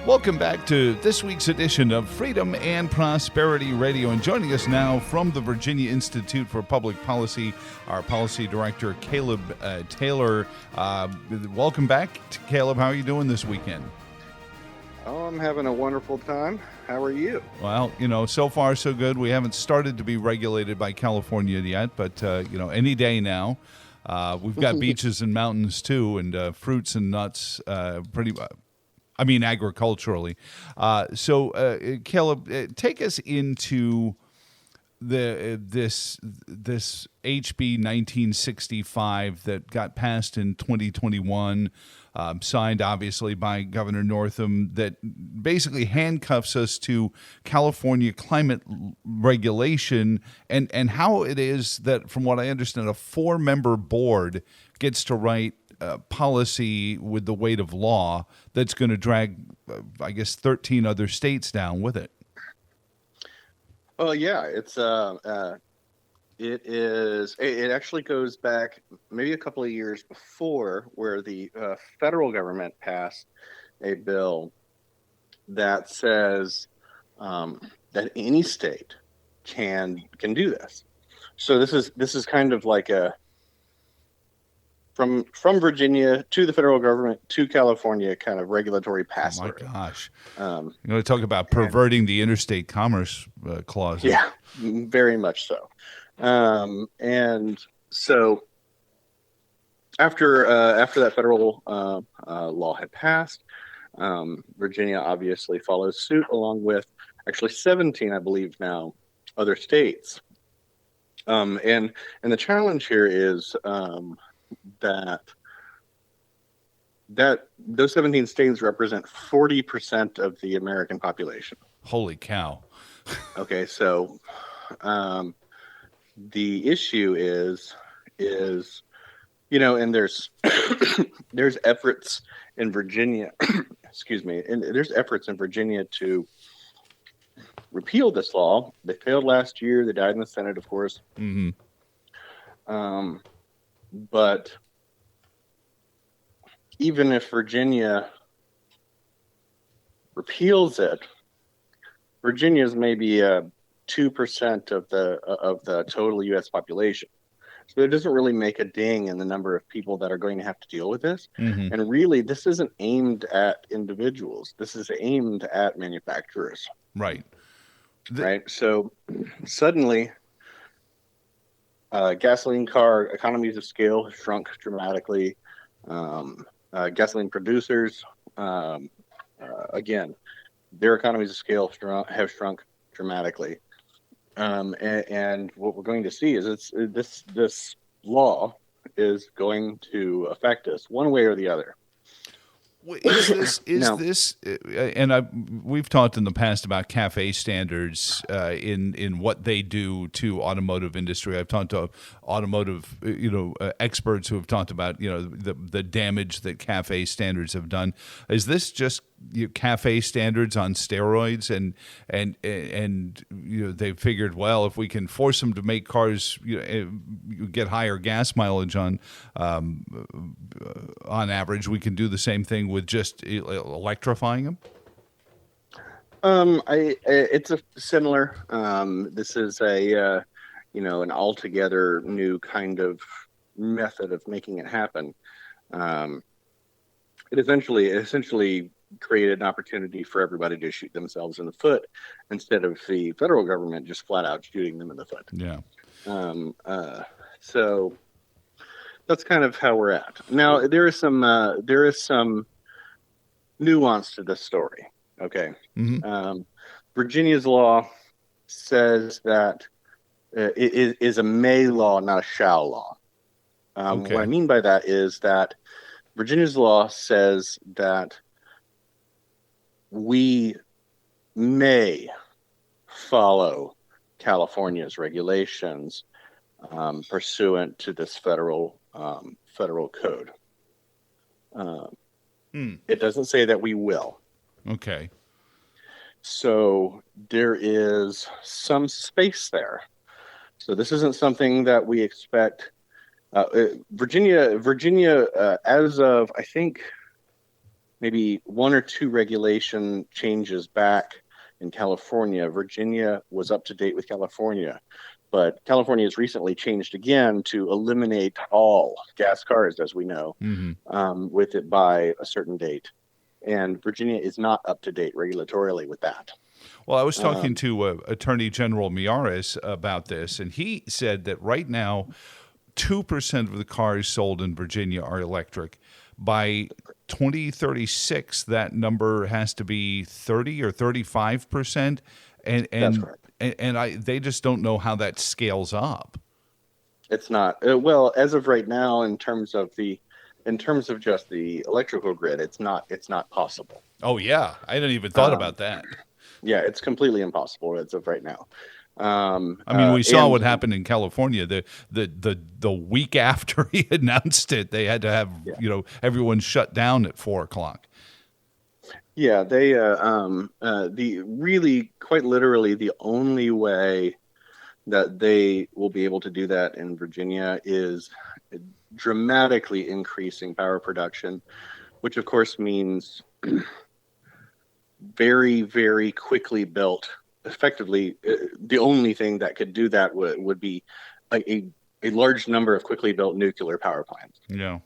Welcome back to this week's edition of Freedom and Prosperity Radio. And joining us now from the Virginia Institute for Public Policy, our policy director, Caleb Taylor. Welcome back, Caleb. How are you doing this weekend? Oh, I'm having a wonderful time. How are you? Well, so far so good. We haven't started to be regulated by California yet, but, any day now. We've got beaches and mountains, too, and fruits and nuts agriculturally. So, Caleb, take us into this HB 1965 that got passed in 2021, signed obviously by Governor Northam, that basically handcuffs us to California climate regulation, and how it is that, from what I understand, a 4-member board gets to write policy with the weight of law that's going to drag, 13 other states down with it. Well, yeah, it actually goes back maybe a couple of years before, where the federal government passed a bill that says that any state can do this. So this is kind of like a from Virginia to the federal government to California kind of regulatory pass-through. Oh my gosh! Talk about perverting the interstate commerce clause. Yeah, very much so. And so after that federal law had passed, Virginia obviously follows suit, along with actually 17, I believe now, other states. And the challenge here is that those 17 states represent 40% of the American population. Holy cow. Okay, so the issue is and there's there's efforts in Virginia excuse me, and there's efforts in Virginia to repeal this law. They failed last year. They died in the Senate, of course. Mm-hmm. But even if Virginia repeals it, Virginia's maybe 2% of the total U.S. population. So it doesn't really make a ding in the number of people that are going to have to deal with this. Mm-hmm. And really, this isn't aimed at individuals. This is aimed at manufacturers. Right. Right. So suddenly, gasoline car economies of scale have shrunk dramatically. Gasoline producers, again, their economies of scale have shrunk dramatically. And what we're going to see is this law is going to affect us one way or the other. We've talked in the past about CAFE standards in what they do to automotive industry. I've talked to automotive experts who have talked about the damage that CAFE standards have done. Is this just CAFE standards on steroids, and they figured, well, if we can force them to make cars get higher gas mileage on average, we can do the same thing with just electrifying them? It's a similar. This is an altogether new kind of method of making it happen. It essentially created an opportunity for everybody to shoot themselves in the foot instead of the federal government just flat out shooting them in the foot. Yeah. So that's kind of how we're at now. There is some nuance to this story. Okay. Mm-hmm. Virginia's law says that it is a may law, not a shall law. Okay. What I mean by that is that Virginia's law says that we may follow California's regulations pursuant to this federal code. It doesn't say that we will. Okay. So there is some space there. So this isn't something that we expect. Virginia, as of I think maybe one or two regulation changes back in California. Virginia was up to date with California, but California has recently changed again to eliminate all gas cars, as we know, with it by a certain date. And Virginia is not up to date regulatorily with that. Well, I was talking to Attorney General Miyares about this, and he said that right now, 2% of the cars sold in Virginia are electric. By 2036, that number has to be 30 or 35%, That's correct. They just don't know how that scales up. It's not well as of right now in terms of just the electrical grid. It's not possible. Oh yeah, I hadn't even thought about that. Yeah, it's completely impossible as of right now. I mean, we saw what happened in California. The week after he announced it, they had to have everyone shut down at 4:00. Yeah, they the really quite literally the only way that they will be able to do that in Virginia is dramatically increasing power production, which of course means very, very quickly built. Effectively, the only thing that could do that would be a large number of quickly built nuclear power plants. Yeah.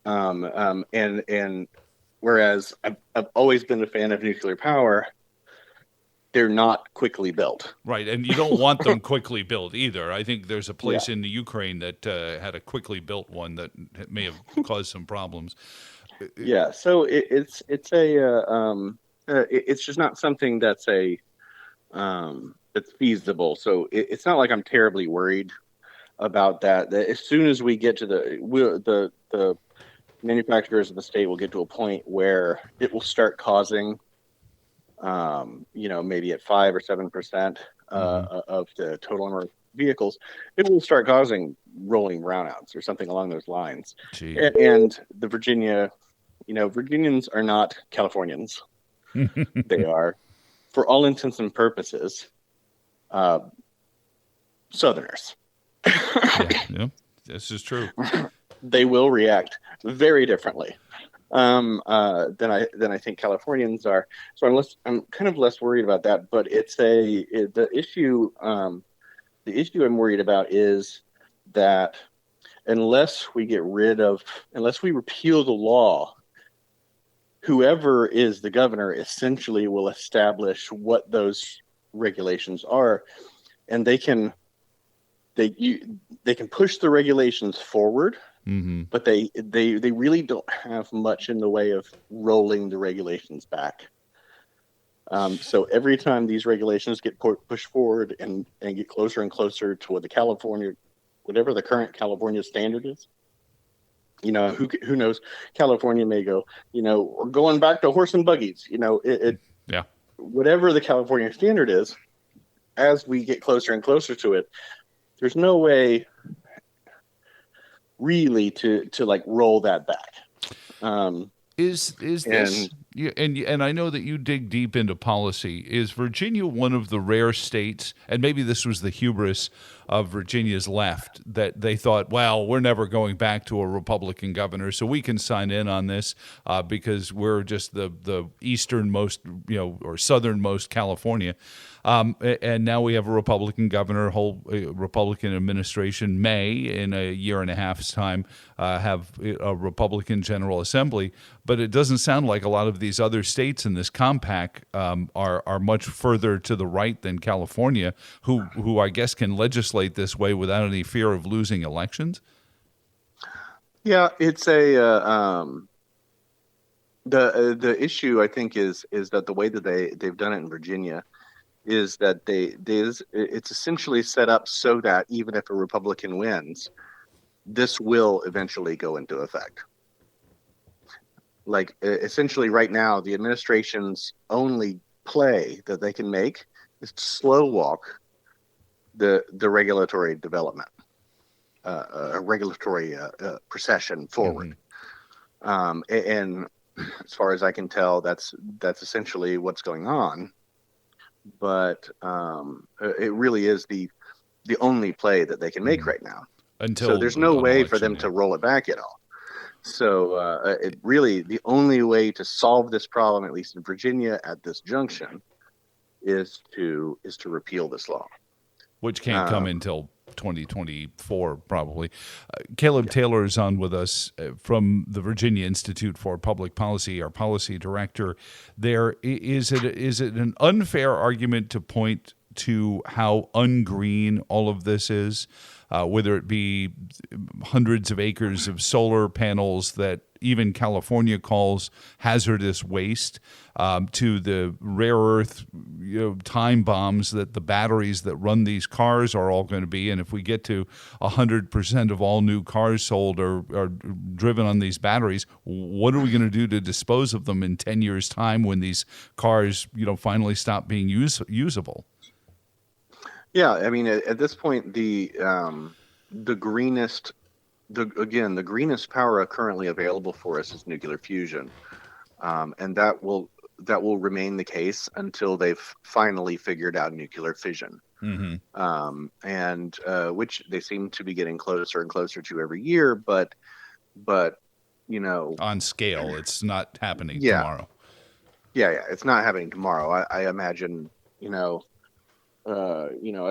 And whereas I've always been a fan of nuclear power, they're not quickly built. Right, and you don't want them quickly built either. I think there's a place in the Ukraine that had a quickly built one that may have caused some problems. Yeah, so it's just not something that's that's feasible. So it's not like I'm terribly worried about that. As soon as we get to the manufacturers of the state will get to a point where it will start causing, maybe at 5 or 7% of the total number of vehicles, it will start causing rolling brownouts or something along those lines. And the Virginians are not Californians. They are, for all intents and purposes, Southerners. Yeah, this is true. They will react very differently than I think Californians are. So I'm kind of less worried about that. But the issue I'm worried about is that unless we repeal the law, whoever is the governor essentially will establish what those regulations are, and they can push the regulations forward, but they really don't have much in the way of rolling the regulations back. So every time these regulations get pushed forward and get closer and closer to whatever the current California standard is, who knows? California may go, we're going back to horse and buggies. Whatever the California standard is, as we get closer and closer to it, there's no way really to like roll that back. Is this and I know that you dig deep into policy. Is Virginia one of the rare states, and maybe this was the hubris of Virginia's left, that they thought, well, we're never going back to a Republican governor, so we can sign in on this because we're just the easternmost, or southernmost California. And now we have a Republican governor, whole Republican administration may, in a year and a half's time, have a Republican General Assembly. But it doesn't sound like a lot of these other states in this compact are much further to the right than California, who I guess can legislate this way without any fear of losing elections. Yeah, it's the issue I think is that the way that they've done it in Virginia is that it's essentially set up so that even if a Republican wins, this will eventually go into effect. Like essentially right now, the administration's only play that they can make is to slow walk the regulatory development, regulatory procession forward. And as far as I can tell, that's essentially what's going on. But it really is the only play that they can make right now. So there's no way for them to roll it back at all. It really, the only way to solve this problem, at least in Virginia at this junction, is to repeal this law. Which can't come until 2024, probably. Caleb Taylor is on with us from the Virginia Institute for Public Policy, our policy director there. Is it an unfair argument to point to how ungreen all of this is, whether it be hundreds of acres of solar panels that even California calls hazardous waste, to the rare earth time bombs that the batteries that run these cars are all going to be. And if we get to 100% of all new cars sold are driven on these batteries, what are we going to do to dispose of them in 10 years' time when these cars finally stop being usable? Yeah, I mean, at this point, the greenest power currently available for us is nuclear fusion, and that will remain the case until they've finally figured out nuclear fission, and which they seem to be getting closer and closer to every year. But on scale, it's not happening tomorrow. Yeah, it's not happening tomorrow. I imagine, I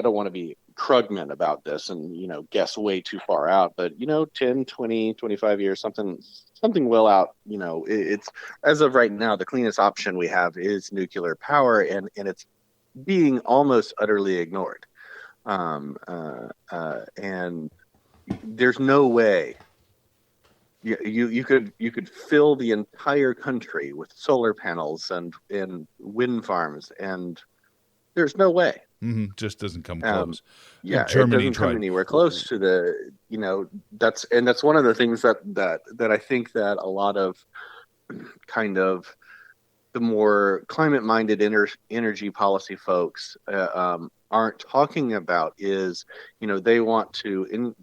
don't want to be Krugman about this and, guess way too far out, but, 10, 20, 25 years, something well out, it's, as of right now, the cleanest option we have is nuclear power, and it's being almost utterly ignored. And there's no way you could fill the entire country with solar panels and wind farms, and there's no way. Just doesn't come close. Germany it doesn't come anywhere close to the. That's one of the things that I think that a lot of kind of the more climate-minded energy policy folks aren't talking about is, they want to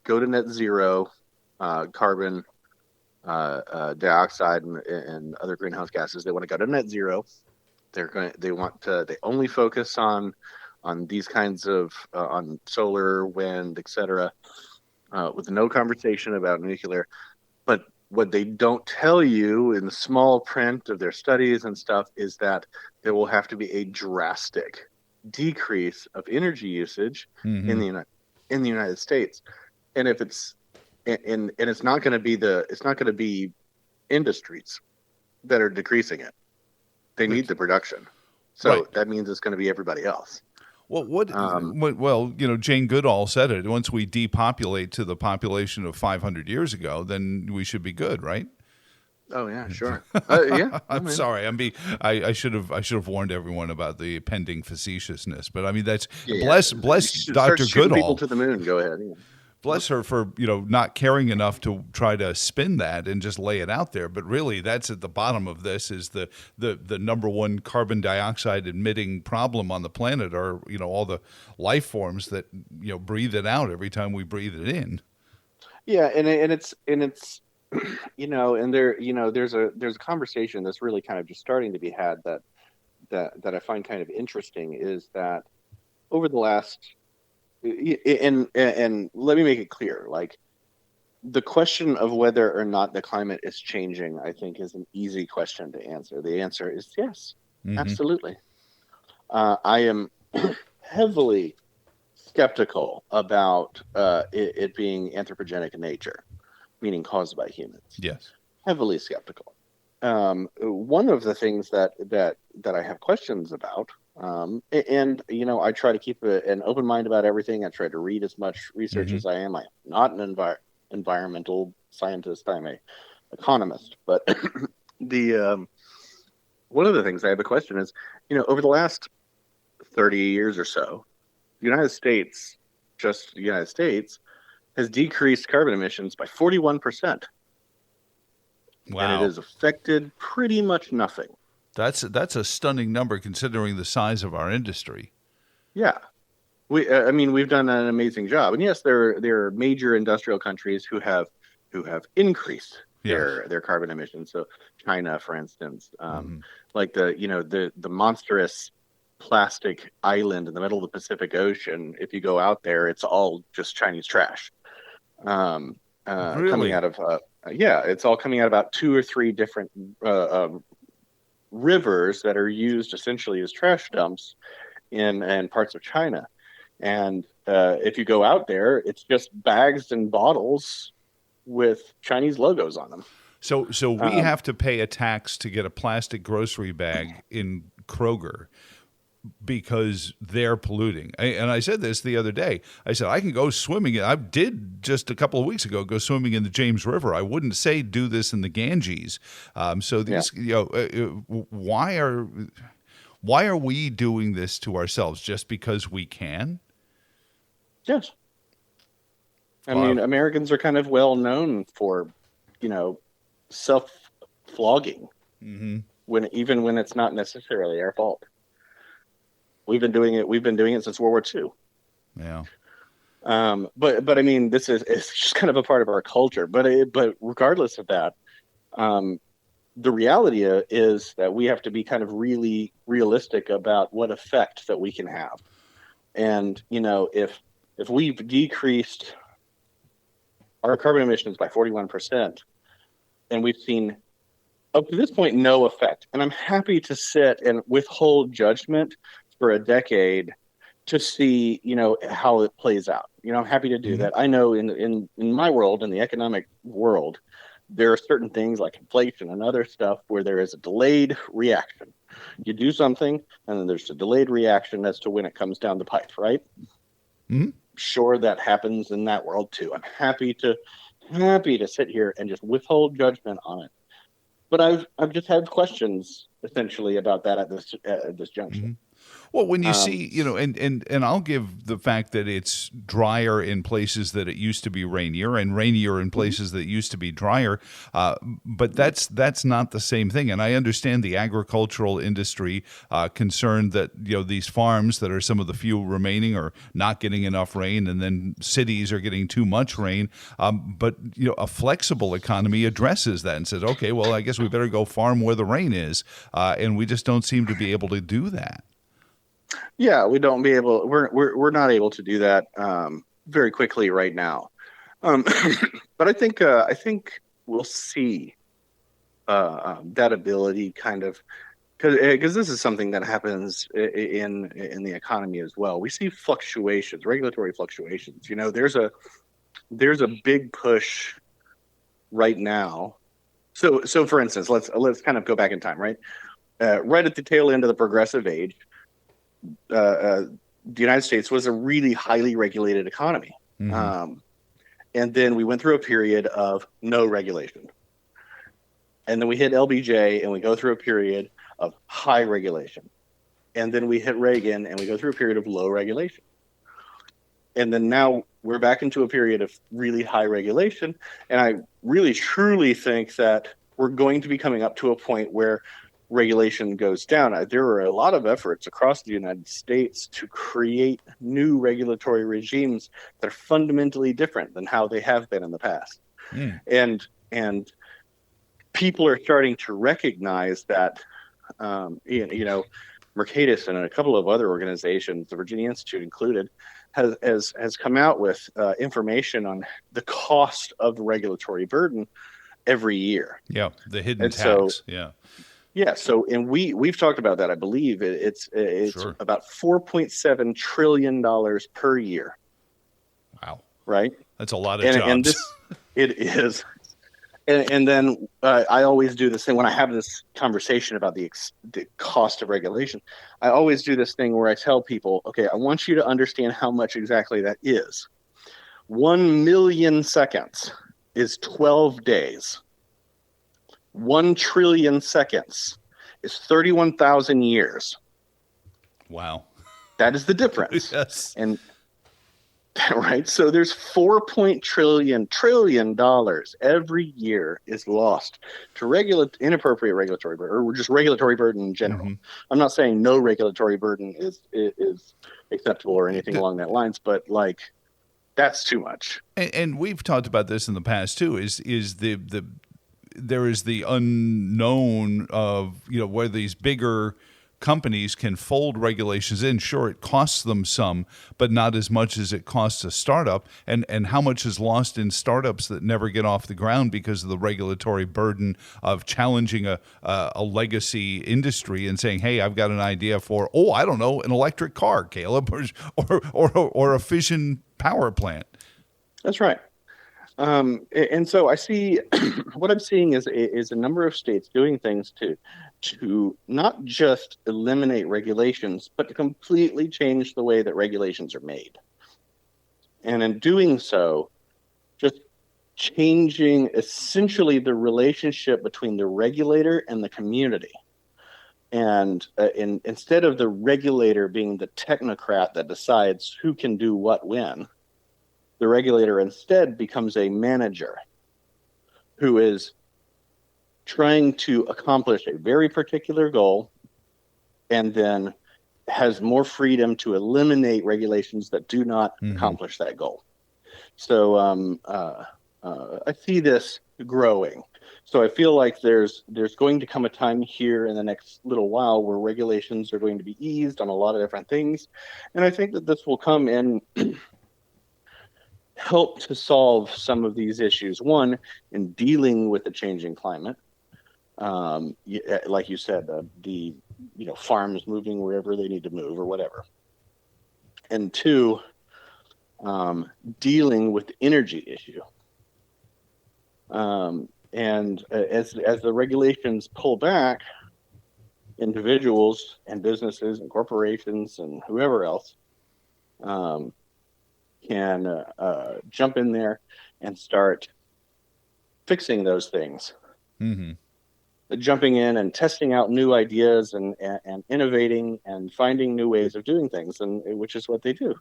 go to net zero carbon dioxide and other greenhouse gases. They want to go to net zero. They only focus on these kinds of on solar, wind, etc., with no conversation about nuclear. But what they don't tell you in the small print of their studies and stuff is that there will have to be a drastic decrease of energy usage in the United States, and if it's and it's not going to be industries that are decreasing it. They need the production, so that means it's going to be everybody else. Well, Jane Goodall said it. Once we depopulate to the population of 500 years ago, then we should be good, right? Oh yeah, sure. Yeah, I'm sorry. I should have warned everyone about the pending facetiousness, but I mean that's bless Dr. Goodall. People to the moon. Go ahead. Yeah. Bless her for not caring enough to try to spin that and just lay it out there. But really, that's at the bottom of this is the number one carbon dioxide emitting problem on the planet are all the life forms that breathe it out every time we breathe it in. Yeah, and it's and there's a conversation that's really kind of just starting to be had that I find kind of interesting is that over the last. And let me make it clear, like the question of whether or not the climate is changing, I think is an easy question to answer. The answer is yes, absolutely. I am heavily skeptical about it being anthropogenic in nature, meaning caused by humans. Yes. Heavily skeptical. One of the things that I have questions about, and I try to keep an open mind about everything. I try to read as much research as I am. I'm not an environmental scientist. I'm an economist. But one of the things I have a question is, over the last 30 years or so, the United States, has decreased carbon emissions by 41%. Wow. And it has affected pretty much nothing. That's a stunning number considering the size of our industry. Yeah, we've done an amazing job, and yes, there are major industrial countries who have increased their carbon emissions. So China, for instance, like the monstrous plastic island in the middle of the Pacific Ocean. If you go out there, it's all just Chinese trash. Really? Coming out of Yeah, it's all coming out about two or three different rivers that are used essentially as trash dumps in parts of China. And if you go out there, it's just bags and bottles with Chinese logos on them. So we Um, have to pay a tax to get a plastic grocery bag in Kroger because they're polluting. And I said this the other day. I said I can go swimming. I did just a couple of weeks ago go swimming in the James River. I wouldn't say do this in the Ganges. So yeah, these, why are we doing this to ourselves just because we can? yes. I Wow. mean, Americans are kind of well known for, self flogging when it's not necessarily our fault. We've been doing it. We've been doing it since World War II. Yeah. But I mean, this is it's just kind of a part of our culture. But regardless of that, um, the reality is that we have to be kind of really realistic about what effect that we can have. And if we've decreased our carbon emissions by 41%, and we've seen up to this point no effect, and I'm happy to sit and withhold judgment for a decade to see how it plays out. I'm happy to do Hmm. that. I know in my world, in the economic world, there are certain things like inflation and other stuff where there is a delayed reaction. You do something, and then there's a delayed reaction as to when it comes down the pipe, right? Hmm. Sure, that happens in that world too. I'm happy to sit here and just withhold judgment on it. But I've just had questions essentially about that at this juncture. Well, when you Um, see, and I'll give the fact that it's drier in places that it used to be rainier, and rainier in mhm, places that it used to be drier, but that's not the same thing. And I understand the agricultural industry concerned that these farms that are some of the few remaining are not getting enough rain, and then cities are getting too much rain. But a flexible economy addresses that and says, okay, well, I guess we better go farm where the rain is, and we just don't seem to be able to do that. yeah, we're not able to do that very quickly right now. Um, but I think we'll see that ability kind of because this is something that happens in the economy as well. We see fluctuations, regulatory fluctuations. There's a big push right now. So for instance, let's kind of go back in time, right? Right at the tail end of the progressive age, the United States was a really highly regulated economy. Mm-hmm. Um, and then we went through a period of no regulation. And then we hit LBJ and we go through a period of high regulation. And then we hit Reagan and we go through a period of low regulation. And then now we're back into a period of really high regulation. And I really truly think that we're going to be coming up to a point where regulation goes down. There are a lot of efforts across the United States to create new regulatory regimes that are fundamentally different than how they have been in the past. Mm. And people are starting to recognize that, Mercatus and a couple of other organizations, the Virginia Institute included, has come out with information on the cost of the regulatory burden every year. Yeah, the hidden And so, tax. Yeah, yeah, and we've talked about that. I believe it's sure. about $4.7 trillion per year, Wow, right? that's a lot of And jobs. this it is. And then I always do this thing when I have this conversation about the cost of regulation. I always do this thing where I tell people, okay, I want you to understand how much exactly that is. 1 million seconds is 12 days. 1 trillion seconds is 31,000 years. Wow. That is the difference. Yes. And right, so there's $4 trillion every year is lost to inappropriate regulatory burden, or just regulatory burden in general. Hmm. I'm not saying no regulatory burden is acceptable or anything along that lines, but like that's too much. And we've talked about this in the past too. Is there is the unknown of where these bigger companies can fold regulations in. Sure, it costs them some, but not as much as it costs a startup. And how much is lost in startups that never get off the ground because of the regulatory burden of challenging a legacy industry and saying, hey, I've got an idea for, I don't know, an electric car, Caleb, or a fission power plant. That's right. And so I see what I'm seeing is a number of states doing things to not just eliminate regulations, but to completely change the way that regulations are made. And in doing so, just changing essentially the relationship between the regulator and the community. And instead of the regulator being the technocrat that decides who can do what when, the regulator instead becomes a manager who is trying to accomplish a very particular goal and then has more freedom to eliminate regulations that do not accomplish that goal. So I see this growing. So I feel like there's going to come a time here in the next little while where regulations are going to be eased on a lot of different things. And I think that this will come in help to solve some of these issues. One, in dealing with the changing climate, like you said, the farms moving wherever they need to move or whatever. And two, dealing with the energy issue. And as the regulations pull back, individuals and businesses and corporations and whoever else can jump in there and start fixing those things. Jumping in and testing out new ideas and innovating and finding new ways of doing things, and which is what they do.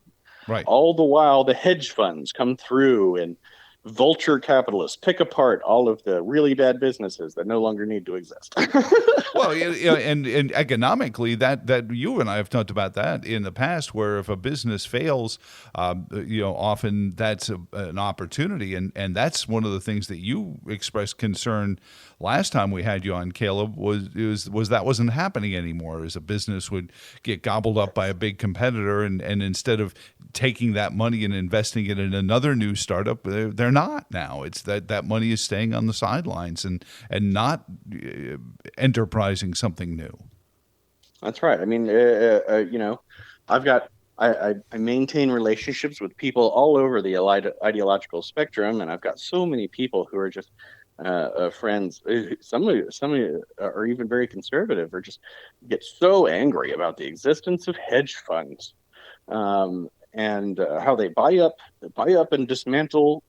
Right. All the while, the hedge funds come through and vulture capitalists pick apart all of the really bad businesses that no longer need to exist. Well, and economically, that you and I have talked about that in the past, where if a business fails, often that's an opportunity, and that's one of the things that you expressed concern last time we had you on, Caleb, was that wasn't happening anymore. As a business would get gobbled up by a big competitor, and instead of taking that money and investing it in another new startup, they're not now. It's that money is staying on the sidelines and not enterprising something new. That's right. I mean, I maintain relationships with people all over the ideological spectrum, and I've got so many people who are just friends. Some are even very conservative, or just get so angry about the existence of hedge funds. And how they buy up and dismantle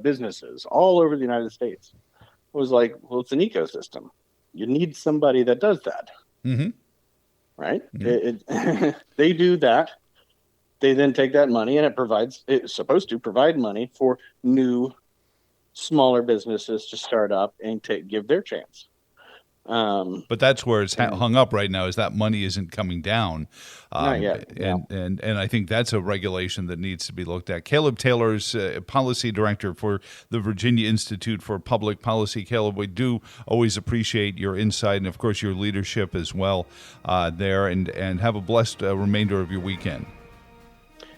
businesses all over the United States. It was like, well, it's an ecosystem. You need somebody that does that, right? They do that. They then take that money, and it's supposed to provide money for new, smaller businesses to start up and give their chance. But that's where it's hung up right now, is that money isn't coming down. Not yet. And I think that's a regulation that needs to be looked at. Caleb Taylor's policy director for the Virginia Institute for Public Policy. Caleb, we do always appreciate your insight and, of course, your leadership as well there. And have a blessed remainder of your weekend.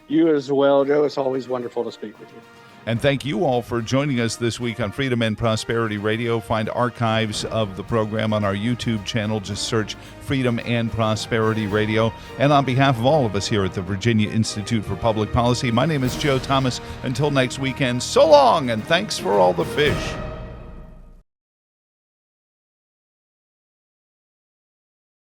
You as well, Joe. It's always wonderful to speak with you. And thank you all for joining us this week on Freedom and Prosperity Radio. Find archives of the program on our YouTube channel. Just search Freedom and Prosperity Radio. And on behalf of all of us here at the Virginia Institute for Public Policy, my name is Joe Thomas. Until next weekend, so long, and thanks for all the fish.